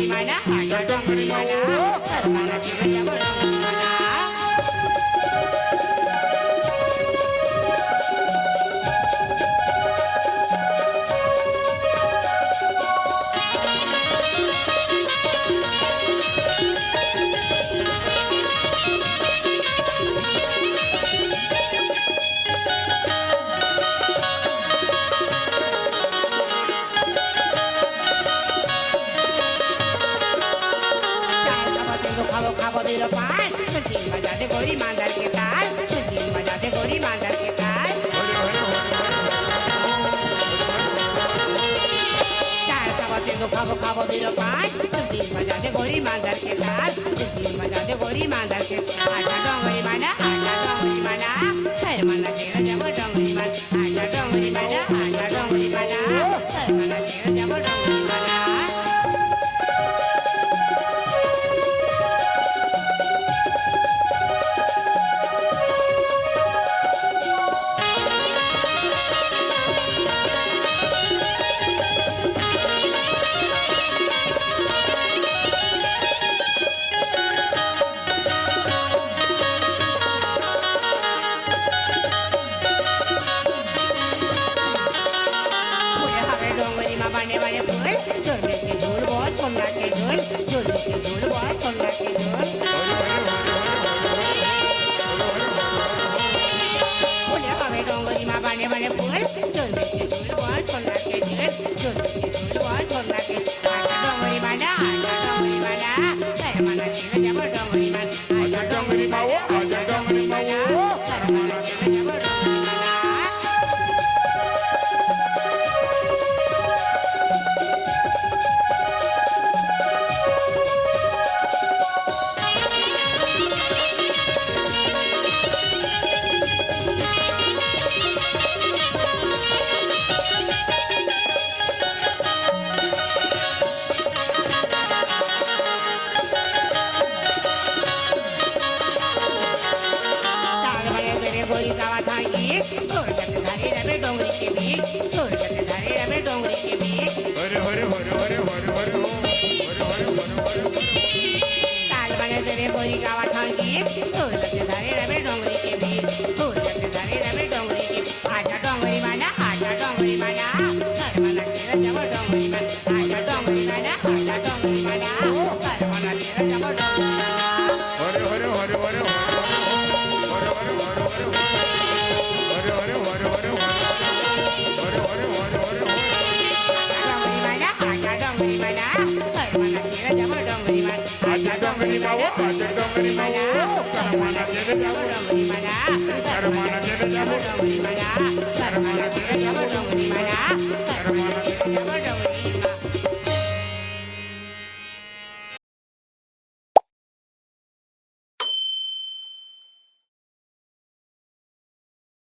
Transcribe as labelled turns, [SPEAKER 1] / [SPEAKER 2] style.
[SPEAKER 1] डोंगरी माना आजा डोंगरी माना सरमाना केलं जब डोंगरी माना खाबो दिलो पाय सुजी बजाते गोरी मांदर के ताल सुजी बजाते गोरी मांदर के ताल चार खाबो दिलो पाय सुजी बजाते गोरी मांदर के ताल सुजी बजाते गोरी मांदर के आजा डोंगरी माना सरमाना केलं जब डोंगरी माना आजा डोंगरी माना सरमाना केलं जब डोंगरी माना बने बने फूल झोले के झूल बहुत सोना के झूल झोले के झूल बहुत सोना के झूल फूले हवे डोंगरी माँ बने बने फूल झोले के झूल बहुत सोना के झूल झोले के झूल बहुत सोना के आजा डोंगरी माना सरमाना केलं जब डोंगरी माना आजा डोंगरी माना सरमाना केलं जब डोंगरी माना गोरी गावा थांगी सोरगत धारे रवे डोंगरी के बीच सोरगत धारे रवे डोंगरी के बीच
[SPEAKER 2] हरे हरे हरे हरे हरे हरे
[SPEAKER 1] ताल बने तेरे गोरी गावा थांगी सोरगत धारे रवे डोंगरी के बीच सोरगत धारे रवे डोंगरी के आजा डोंगरी माना सरमाना केलं जब डोंगरी माना आजा डोंगरी माना सरमाना केलं जब डोंगरी माना
[SPEAKER 2] हरे हरे हरे हरे
[SPEAKER 1] डोंगरी माना सरमाना केलं जब डोंगरी माना